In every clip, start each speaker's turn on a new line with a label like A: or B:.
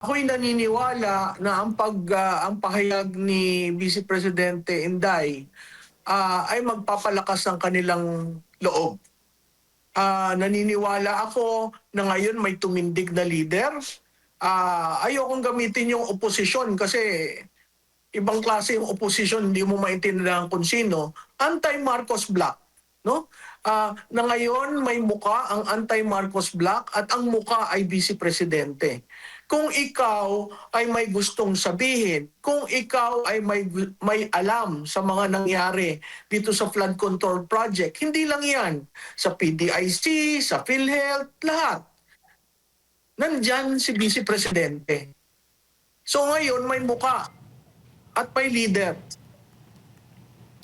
A: Ako'y naniniwala na ang pahayag ni Vice Presidente Inday ay magpapalakas ng kanilang loob. Naniniwala ako na ngayon may tumindig na leader. Ayokong gamitin yung oposisyon kasi ibang klase yung opposition, hindi mo maintindihan kung sino. Anti-Marcos Bloc, no? Na ngayon may muka ang anti-Marcos Bloc at ang muka ay Vice Presidente. Kung ikaw ay may gustong sabihin, kung ikaw ay may alam sa mga nangyari dito sa flood control project, hindi lang yan. Sa PDIC, sa PhilHealth, lahat. Nandyan si Vice Presidente. So ngayon may muka at may leader.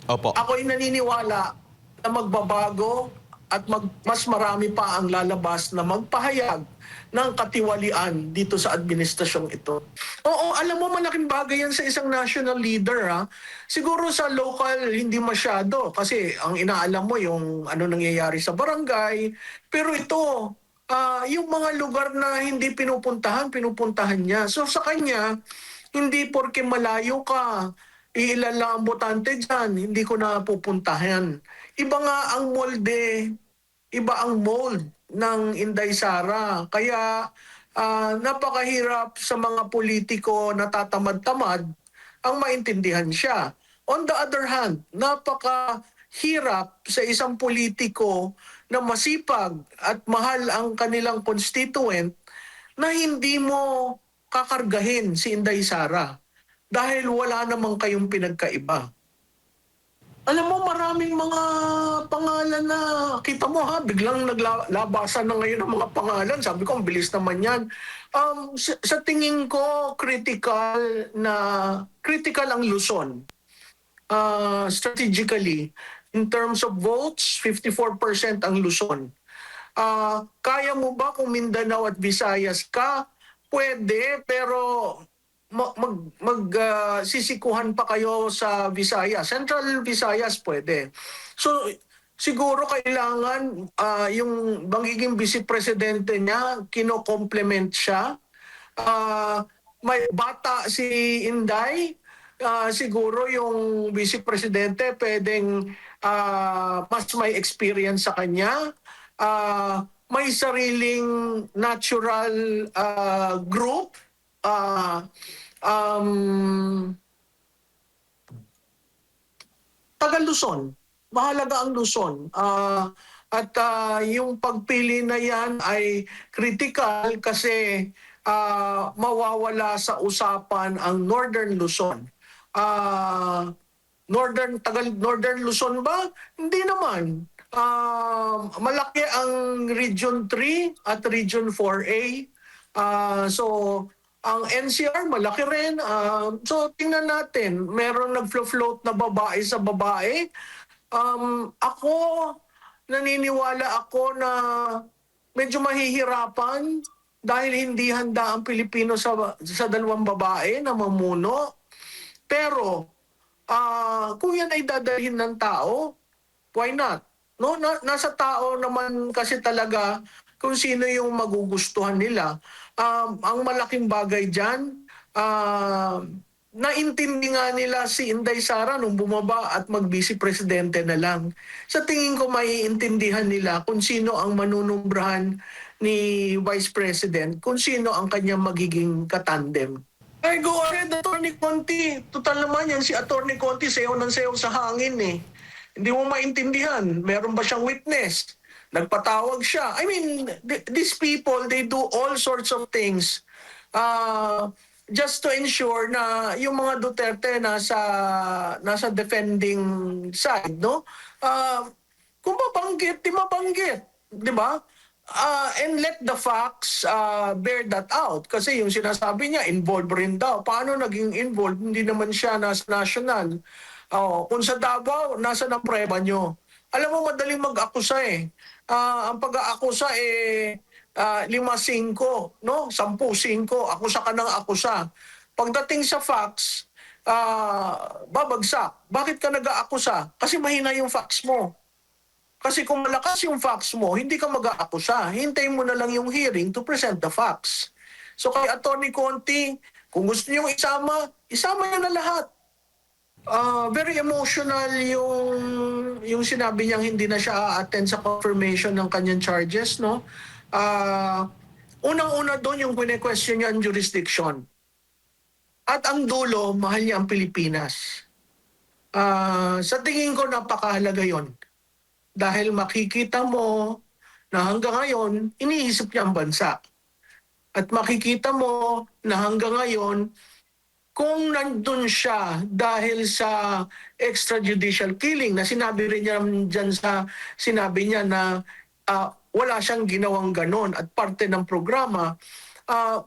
B: Opo.
A: Ako'y naniniwala na magbabago at mas marami pa ang lalabas na magpahayag ng katiwalian dito sa administrasyong ito. Oo, alam mo, malaking bagay yan sa isang national leader. Siguro sa local, hindi masyado kasi ang inaalam mo yung ano nangyayari sa barangay. Pero ito, yung mga lugar na hindi pinupuntahan niya. So sa kanya, hindi porke malayo ka, ilan lang ang botante dyan, hindi ko na pupuntahan. Iba nga ang molde, iba ang mold ng Inday Sara. Kaya napakahirap sa mga politiko na tatamad-tamad ang maintindihan siya. On the other hand, napakahirap sa isang politiko na masipag at mahal ang kanilang constituent na hindi mo kakargahin si Inday Sara dahil wala namang kayong pinagkaiba. Alam mo, maraming mga pangalan na, kita mo ha, biglang naglabasan na ngayon ang mga pangalan. Sabi ko, ang bilis naman yan. Sa tingin ko, critical ang Luzon. Strategically, in terms of votes, 54% ang Luzon. Kaya mo ba kung Mindanao at Visayas ka? Pwede, pero sisikuhan pa kayo sa Visayas. Central Visayas pwede. So siguro kailangan yung magiging vice presidente niya, kino-complement siya. May bata si Inday, siguro yung vice presidente pwedeng mas may experience sa kanya. May sariling natural group. Taga Luzon. Mahalaga ang Luzon. At yung pagpili na yan ay critical kasi mawawala sa usapan ang Northern Luzon. Northern Luzon ba? Hindi naman. Malaki ang Region 3 at Region 4A. So ang NCR malaki rin. So tingnan natin, meron nag-float na babae sa babae. Ako, naniniwala ako na medyo mahihirapan dahil hindi handa ang Pilipino sa dalawang babae na mamuno. Pero kung yan ay dadalhin ng tao, why not? No, nasa tao naman kasi talaga kung sino yung magugustuhan nila. Ang malaking bagay dyan, naintindi nga nila si Inday Sara nung bumaba at mag-vice presidente na lang. Sa tingin ko maiintindihan nila kung sino ang manunumbrahan ni Vice President, kung sino ang kanyang magiging katandem. Ay, go ahead, Atty. Conti. Total naman yan, si Atty. Conti, sayaw ng sayaw sa hangin eh. Hindi mo maintindihan. Meron ba siyang witness? Nagpatawag siya. I mean, these people, they do all sorts of things just to ensure na yung mga Duterte nasa defending side, no? Kung mabanggit, di mabanggit. Di ba? And let the facts bear that out. Kasi yung sinasabi niya, involved rin daw. Paano naging involved? Hindi naman siya nasa national. Kung sa Davao, nasa ng preba nyo. Alam mo, madaling mag-akusa eh. Ang pag-aakusa eh 5-5, no? 10-5. Akusa ka ng akusa. Pagdating sa facts, babagsak. Bakit ka nag-aakusa? Kasi mahina yung facts mo. Kasi kung malakas yung facts mo, hindi ka mag-aakusa. Hintayin mo na lang yung hearing to present the facts. So kay Atty. Conti, kung gusto niyong isama, isama niyo na lahat. Very emotional yung sinabi niyang hindi na siya a-attend sa confirmation ng kanyang charges, no? Unang-una doon yung kine-question niya ang jurisdiction. At ang dulo, mahal niya ang Pilipinas. Sa tingin ko napakahalaga yon. Dahil makikita mo na hanggang ngayon, iniisip niya ang bansa. At makikita mo na hanggang ngayon, kung nandun siya dahil sa extrajudicial killing na sinabi rin niya dyan sa sinabi niya na wala siyang ginawang ganon at parte ng programa,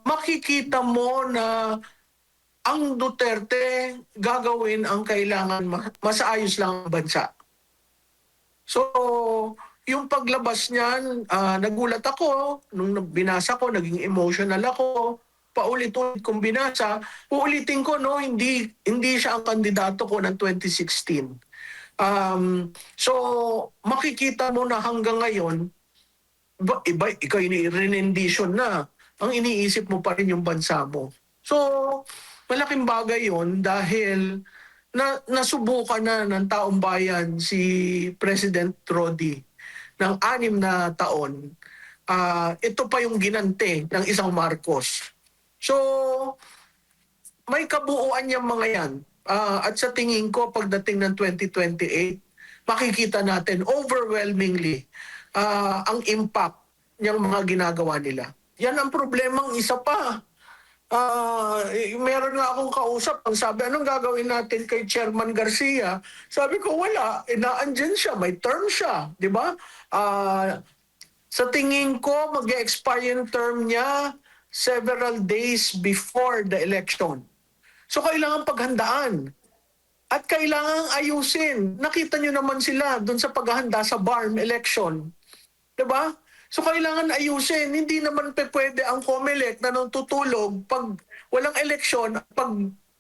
A: makikita mo na ang Duterte gagawin ang kailangan masaayos lang ang bansa. So, yung paglabas niyan, nagulat ako. Nung binasa ko, naging emotional ako. Paulit-ulit kong binasa. Uulitin ko, no, hindi siya ang kandidato ko ng 2016. So, makikita mo na hanggang ngayon, ikaw rendition na. Ang iniisip mo pa rin yung bansa mo. So, malaking bagay yon dahil nasubukan na ng taong bayan si President Rodi ng 6 na taon. Ito pa yung ginante ng isang Marcos. So, may kabuuan niyang mga yan. At sa tingin ko, pagdating ng 2028, makikita natin overwhelmingly ang impact niyang mga ginagawa nila. Yan ang problemang isa pa. Meron nga akong kausap, ang sabi, anong gagawin natin kay Chairman Garcia? Sabi ko, wala. Naandyan siya, may term siya. Di ba? Sa tingin ko, mag-expire yung term niya several days before the election. So, kailangan paghandaan. At kailangan ayusin. Nakita nyo naman sila doon sa paghahanda sa BARM election. Diba? So kailangan ayusin. Hindi naman pwede ang COMELEC na nang tutulog pag walang eleksyon, pag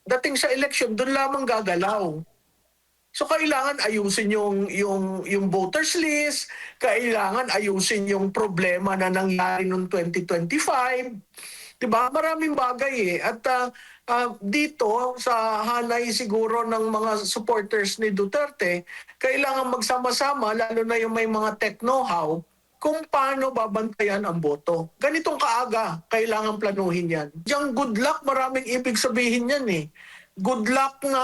A: dating sa eleksyon, doon lamang gagalaw. So kailangan ayusin yung voters list, kailangan ayusin yung problema na nangyari noong 2025. Diba? Maraming bagay eh. At dito sa hanay siguro ng mga supporters ni Duterte, kailangan magsama-sama, lalo na yung may mga tech know-how, kung paano babantayan ang boto. Ganitong kaaga, kailangan planuhin yan. Yung good luck, maraming ibig sabihin yan eh. Good luck na,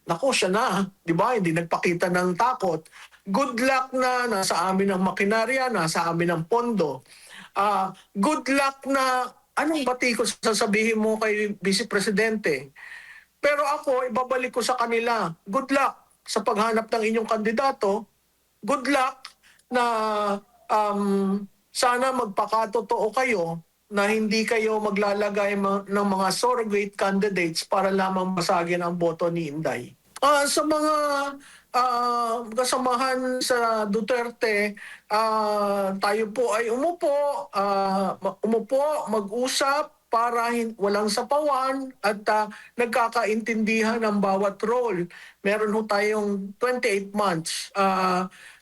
A: naku siya na, di ba? Hindi nagpakita ng takot. Good luck na nasa amin ang makinarya, nasa amin ang pondo. Good luck na, anong batikos sasabihin mo kay Vice Presidente? Pero ako, ibabalik ko sa kanila, good luck sa paghanap ng inyong kandidato. Good luck na sana magpakatotoo kayo na hindi kayo maglalagay ng mga surrogate candidates para lamang masagin ang boto ni Inday. Sa mga kasamahan sa Duterte, tayo po ay umupo, mag-usap para walang sapawan at nagkakaintindihan ng bawat role. Meron ho tayong 28 months.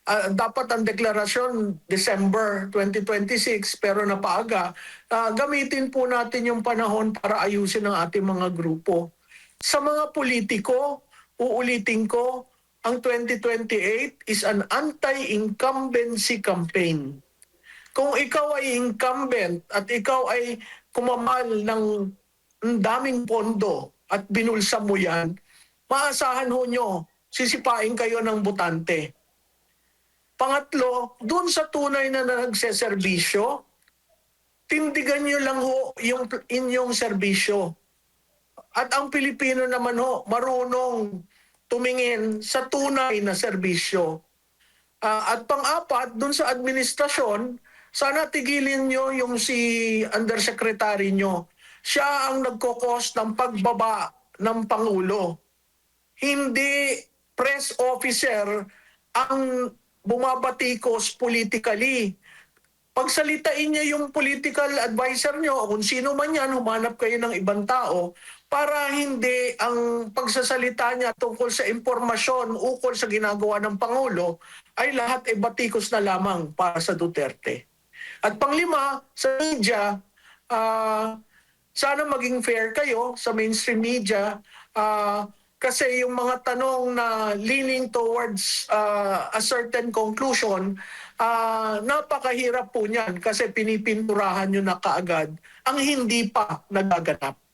A: Dapat ang deklarasyon December 2026 pero napaaga. Gamitin po natin yung panahon para ayusin ang ating mga grupo. Sa mga politiko, uulitin ko, ang 2028 is an anti-incumbency campaign. Kung ikaw ay incumbent at ikaw ay kumamal ng daming pondo at binulsa mo yan, maasahan ho nyo, sisipain kayo ng botante. Pangatlo, dun sa tunay na nagseserbisyo, tindigan nyo lang ho yung inyong serbisyo. At ang Pilipino naman ho, marunong tumingin sa tunay na serbisyo. At pang-apat, dun sa administrasyon, sana tigilin nyo yung si undersecretary nyo. Siya ang nagkokos ng pagbaba ng Pangulo. Hindi press officer ang bumabatikos politically. Pagsalitain niya yung political advisor nyo o kung sino man yan, humanap kayo ng ibang tao para hindi ang pagsasalita niya tungkol sa impormasyon ukol sa ginagawa ng Pangulo ay lahat ay batikos na lamang para sa Duterte. At panglima, sa media, sana maging fair kayo sa mainstream media kasi yung mga tanong na leaning towards a certain conclusion, napakahirap po niyan kasi pinipinturahan nyo na kaagad ang hindi pa nagaganap.